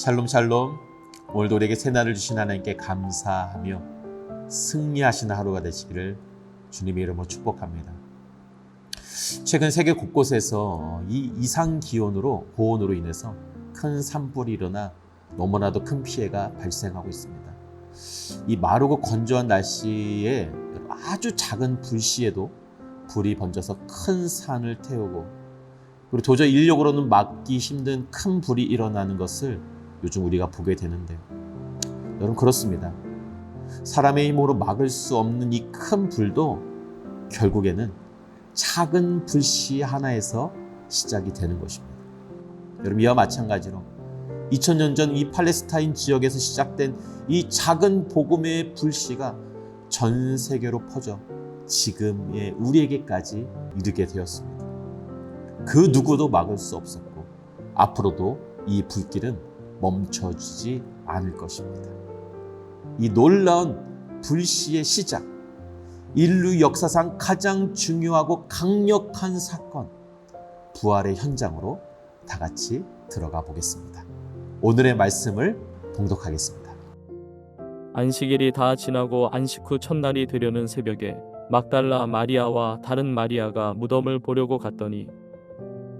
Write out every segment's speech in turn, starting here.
샬롬 샬롬. 오늘도 우리에게 새날을 주신 하나님께 감사하며 승리하시는 하루가 되시기를 주님의 이름으로 축복합니다. 최근 세계 곳곳에서 이 이상기온으로 고온으로 인해서 큰 산불이 일어나 너무나도 큰 피해가 발생하고 있습니다. 이 마르고 건조한 날씨에 아주 작은 불씨에도 불이 번져서 큰 산을 태우고, 그리고 도저히 인력으로는 막기 힘든 큰 불이 일어나는 것을 요즘 우리가 보게 되는데요. 여러분, 그렇습니다. 사람의 힘으로 막을 수 없는 이 큰 불도 결국에는 작은 불씨 하나에서 시작이 되는 것입니다. 여러분, 이와 마찬가지로 2000년 전 이 팔레스타인 지역에서 시작된 이 작은 복음의 불씨가 전 세계로 퍼져 지금의 우리에게까지 이르게 되었습니다. 그 누구도 막을 수 없었고 앞으로도 이 불길은 멈춰지지 않을 것입니다. 이 놀라운 불씨의 시작, 인류 역사상 가장 중요하고 강력한 사건, 부활의 현장으로 다 같이 들어가 보겠습니다. 오늘의 말씀을 봉독하겠습니다. 안식일이 다 지나고 안식 후 첫날이 되려는 새벽에 막달라 마리아와 다른 마리아가 무덤을 보려고 갔더니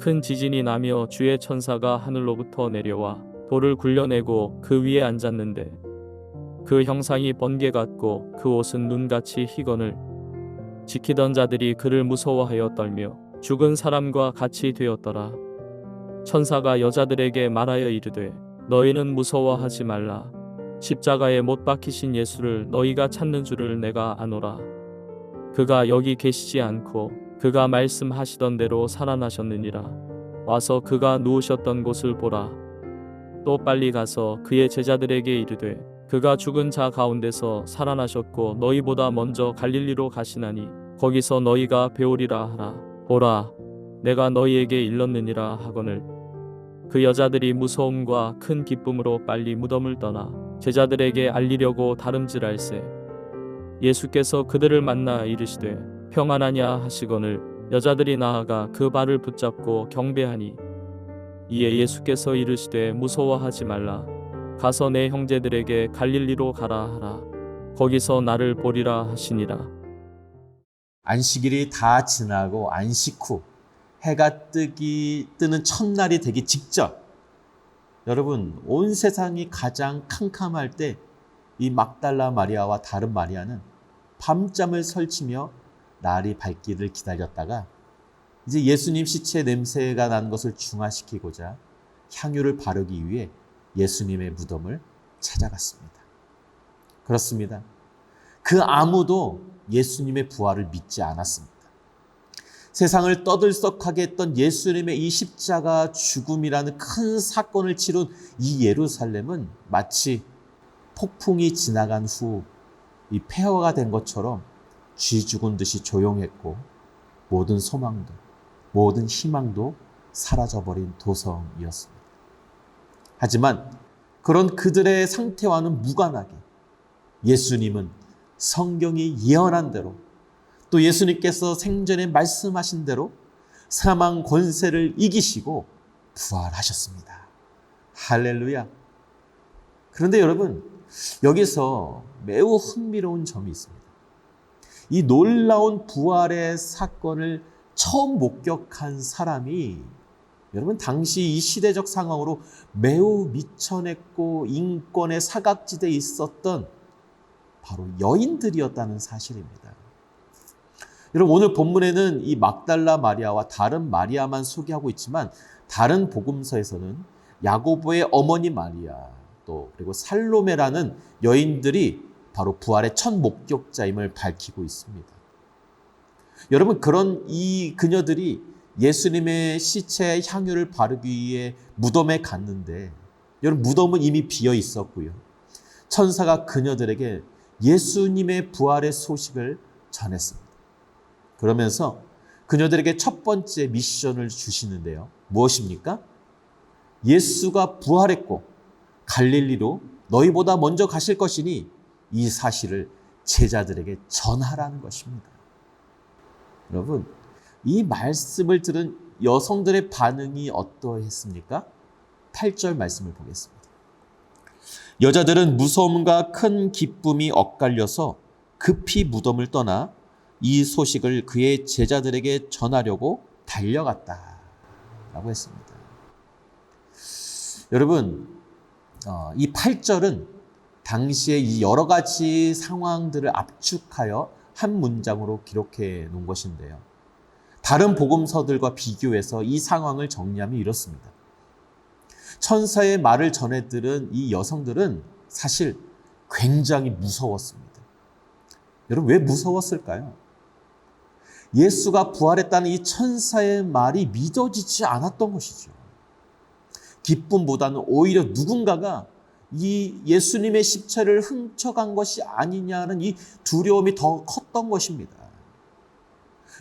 큰 지진이 나며 주의 천사가 하늘로부터 내려와 돌을 굴려내고 그 위에 앉았는데 그 형상이 번개 같고 그 옷은 눈같이 희건을 지키던 자들이 그를 무서워하여 떨며 죽은 사람과 같이 되었더라. 천사가 여자들에게 말하여 이르되 너희는 무서워하지 말라. 십자가에 못 박히신 예수를 너희가 찾는 줄을 내가 아노라. 그가 여기 계시지 않고 그가 말씀하시던 대로 살아나셨느니라. 와서 그가 누우셨던 곳을 보라. 또 빨리 가서 그의 제자들에게 이르되 그가 죽은 자 가운데서 살아나셨고 너희보다 먼저 갈릴리로 가시나니 거기서 너희가 배우리라 하라. 보라, 내가 너희에게 일렀느니라 하거늘. 그 여자들이 무서움과 큰 기쁨으로 빨리 무덤을 떠나 제자들에게 알리려고 다름질할세. 예수께서 그들을 만나 이르시되 평안하냐 하시거늘 여자들이 나아가 그 발을 붙잡고 경배하니 이에 예수께서 이르시되 무서워하지 말라. 가서 내 형제들에게 갈릴리로 가라 하라. 거기서 나를 보리라 하시니라. 안식일이 다 지나고 안식 후 해가 뜨는 첫날이 되기 직전, 여러분, 온 세상이 가장 캄캄할 때 이 막달라 마리아와 다른 마리아는 밤잠을 설치며 날이 밝기를 기다렸다가 이제 예수님 시체 냄새가 나는 것을 중화시키고자 향유를 바르기 위해 예수님의 무덤을 찾아갔습니다. 그렇습니다. 그 아무도 예수님의 부활을 믿지 않았습니다. 세상을 떠들썩하게 했던 예수님의 이 십자가 죽음이라는 큰 사건을 치룬 이 예루살렘은 마치 폭풍이 지나간 후 이 폐허가 된 것처럼 쥐 죽은 듯이 조용했고 모든 소망도 모든 희망도 사라져버린 도성이었습니다. 하지만 그런 그들의 상태와는 무관하게 예수님은 성경이 예언한 대로, 또 예수님께서 생전에 말씀하신 대로 사망 권세를 이기시고 부활하셨습니다. 할렐루야. 그런데 여러분, 여기서 매우 흥미로운 점이 있습니다. 이 놀라운 부활의 사건을 처음 목격한 사람이, 여러분, 당시 이 시대적 상황으로 매우 미천했고 인권의 사각지대에 있었던 바로 여인들이었다는 사실입니다. 여러분, 오늘 본문에는 이 막달라 마리아와 다른 마리아만 소개하고 있지만 다른 복음서에서는 야고보의 어머니 마리아, 또 그리고 살로메라는 여인들이 바로 부활의 첫 목격자임을 밝히고 있습니다. 여러분, 그런 이 그녀들이 예수님의 시체에 향유를 바르기 위해 무덤에 갔는데, 여러분, 무덤은 이미 비어 있었고요. 천사가 그녀들에게 예수님의 부활의 소식을 전했습니다. 그러면서 그녀들에게 첫 번째 미션을 주시는데요. 무엇입니까? 예수가 부활했고 갈릴리로 너희보다 먼저 가실 것이니 이 사실을 제자들에게 전하라는 것입니다. 여러분, 이 말씀을 들은 여성들의 반응이 어떠했습니까? 8절 말씀을 보겠습니다. 여자들은 무서움과 큰 기쁨이 엇갈려서 급히 무덤을 떠나 이 소식을 그의 제자들에게 전하려고 달려갔다 라고 했습니다. 여러분, 이 8절은 당시의 이 여러 가지 상황들을 압축하여 한 문장으로 기록해 놓은 것인데요. 다른 복음서들과 비교해서 이 상황을 정리하면 이렇습니다. 천사의 말을 전해 들은 이 여성들은 사실 굉장히 무서웠습니다. 여러분, 왜 무서웠을까요? 예수가 부활했다는 이 천사의 말이 믿어지지 않았던 것이죠. 기쁨보다는 오히려 누군가가 이 예수님의 십자를 훔쳐간 것이 아니냐는 이 두려움이 더 컸던 것입니다.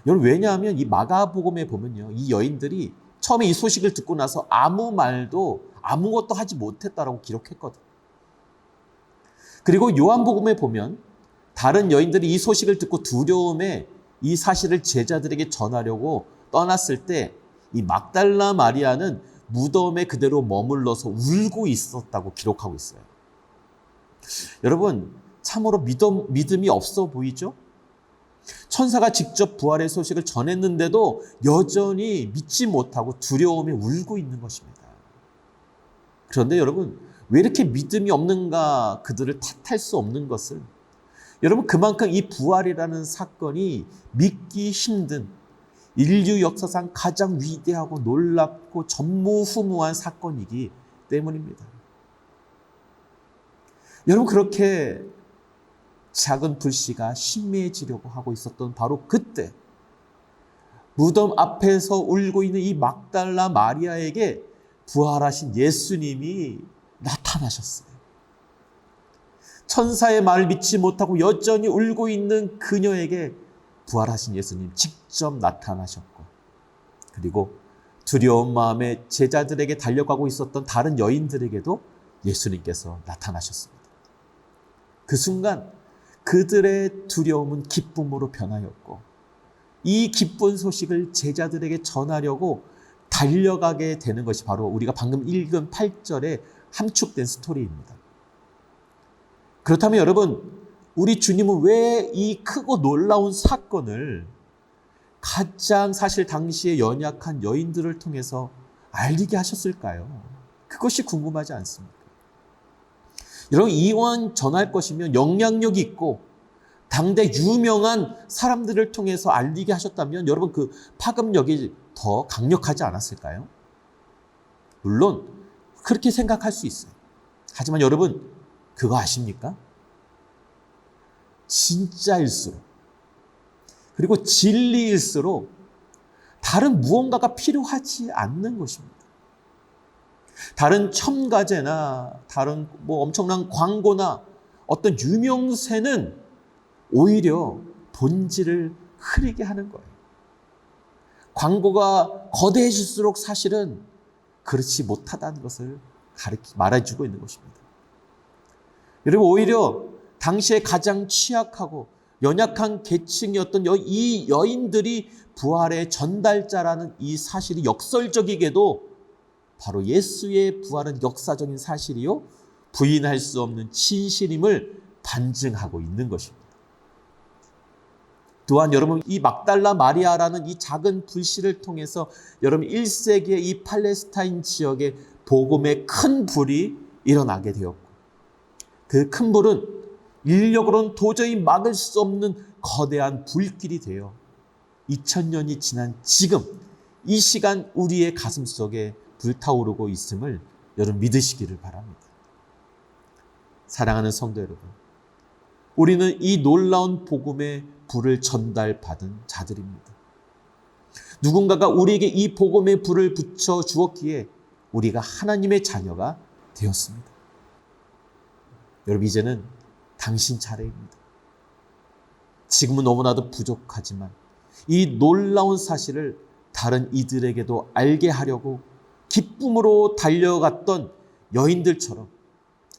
여러분, 왜냐하면 이 마가복음에 보면요, 이 여인들이 처음에 이 소식을 듣고 나서 아무것도 하지 못했다라고 기록했거든요. 그리고 요한복음에 보면 다른 여인들이 이 소식을 듣고 두려움에 이 사실을 제자들에게 전하려고 떠났을 때 이 막달라 마리아는 무덤에 그대로 머물러서 울고 있었다고 기록하고 있어요. 여러분, 참으로 믿음이 없어 보이죠? 천사가 직접 부활의 소식을 전했는데도 여전히 믿지 못하고 두려움에 울고 있는 것입니다. 그런데 여러분, 왜 이렇게 믿음이 없는가 그들을 탓할 수 없는 것은 여러분, 그만큼 이 부활이라는 사건이 믿기 힘든 인류 역사상 가장 위대하고 놀랍고 전무후무한 사건이기 때문입니다. 여러분, 그렇게 작은 불씨가 희미해지려고 하고 있었던 바로 그때 무덤 앞에서 울고 있는 이 막달라 마리아에게 부활하신 예수님이 나타나셨어요. 천사의 말을 믿지 못하고 여전히 울고 있는 그녀에게 부활하신 예수님 직접 나타나셨고, 그리고 두려운 마음에 제자들에게 달려가고 있었던 다른 여인들에게도 예수님께서 나타나셨습니다. 그 순간 그들의 두려움은 기쁨으로 변하였고, 이 기쁜 소식을 제자들에게 전하려고 달려가게 되는 것이 바로 우리가 방금 읽은 8절에 함축된 스토리입니다. 그렇다면 여러분, 우리 주님은 왜 이 크고 놀라운 사건을 가장 사실 당시에 연약한 여인들을 통해서 알리게 하셨을까요? 그것이 궁금하지 않습니까? 여러분, 이왕 전할 것이면 영향력 있고 당대 유명한 사람들을 통해서 알리게 하셨다면 여러분, 그 파급력이 더 강력하지 않았을까요? 물론 그렇게 생각할 수 있어요. 하지만 여러분, 그거 아십니까? 진짜일수록, 그리고 진리일수록 다른 무언가가 필요하지 않는 것입니다. 다른 첨가제나 다른 엄청난 광고나 어떤 유명세는 오히려 본질을 흐리게 하는 거예요. 광고가 거대해질수록 사실은 그렇지 못하다는 것을 말해주고 있는 것입니다. 여러분, 오히려 당시에 가장 취약하고 연약한 계층이었던 이 여인들이 부활의 전달자라는 이 사실이 역설적이게도 바로 예수의 부활은 역사적인 사실이요, 부인할 수 없는 진실임을 반증하고 있는 것입니다. 또한 여러분, 이 막달라 마리아라는 이 작은 불씨를 통해서 여러분 1세기의 이 팔레스타인 지역에 복음의 큰 불이 일어나게 되었고, 그 큰 불은 인력으로는 도저히 막을 수 없는 거대한 불길이 되어 2000년이 지난 지금 이 시간 우리의 가슴 속에 불타오르고 있음을 여러분 믿으시기를 바랍니다. 사랑하는 성도 여러분, 우리는 이 놀라운 복음의 불을 전달받은 자들입니다. 누군가가 우리에게 이 복음의 불을 붙여 주었기에 우리가 하나님의 자녀가 되었습니다. 여러분, 이제는 당신 차례입니다. 지금은 너무나도 부족하지만 이 놀라운 사실을 다른 이들에게도 알게 하려고 기쁨으로 달려갔던 여인들처럼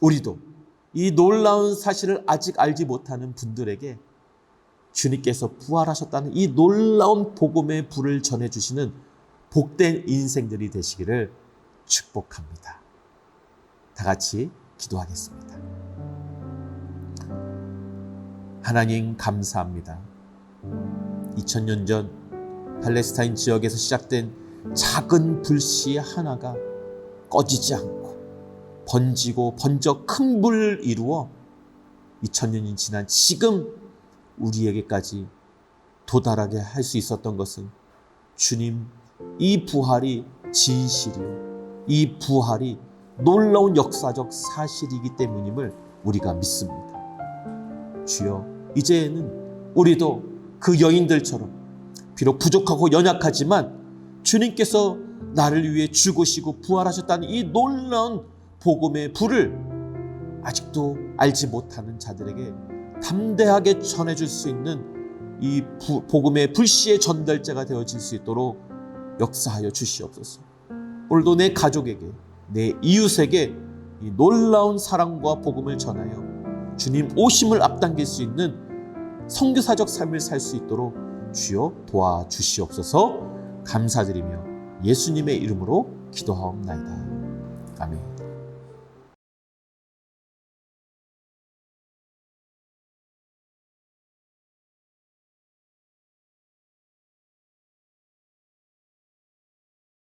우리도 이 놀라운 사실을 아직 알지 못하는 분들에게 주님께서 부활하셨다는 이 놀라운 복음의 불을 전해주시는 복된 인생들이 되시기를 축복합니다. 다 같이 기도하겠습니다. 하나님 감사합니다. 2000년 전 팔레스타인 지역에서 시작된 작은 불씨 하나가 꺼지지 않고 번지고 번져 큰 불을 이루어 2000년이 지난 지금 우리에게까지 도달하게 할 수 있었던 것은 주님, 이 부활이 진실이요, 이 부활이 놀라운 역사적 사실이기 때문임을 우리가 믿습니다. 주여, 이제는 우리도 그 여인들처럼 비록 부족하고 연약하지만 주님께서 나를 위해 죽으시고 부활하셨다는 이 놀라운 복음의 불을 아직도 알지 못하는 자들에게 담대하게 전해줄 수 있는 이 복음의 불씨의 전달자가 되어질 수 있도록 역사하여 주시옵소서. 오늘도 내 가족에게, 내 이웃에게 이 놀라운 사랑과 복음을 전하여 주님 오심을 앞당길 수 있는 선교사적 삶을 살 수 있도록 주여 도와주시옵소서. 감사드리며 예수님의 이름으로 기도하옵나이다. 아멘.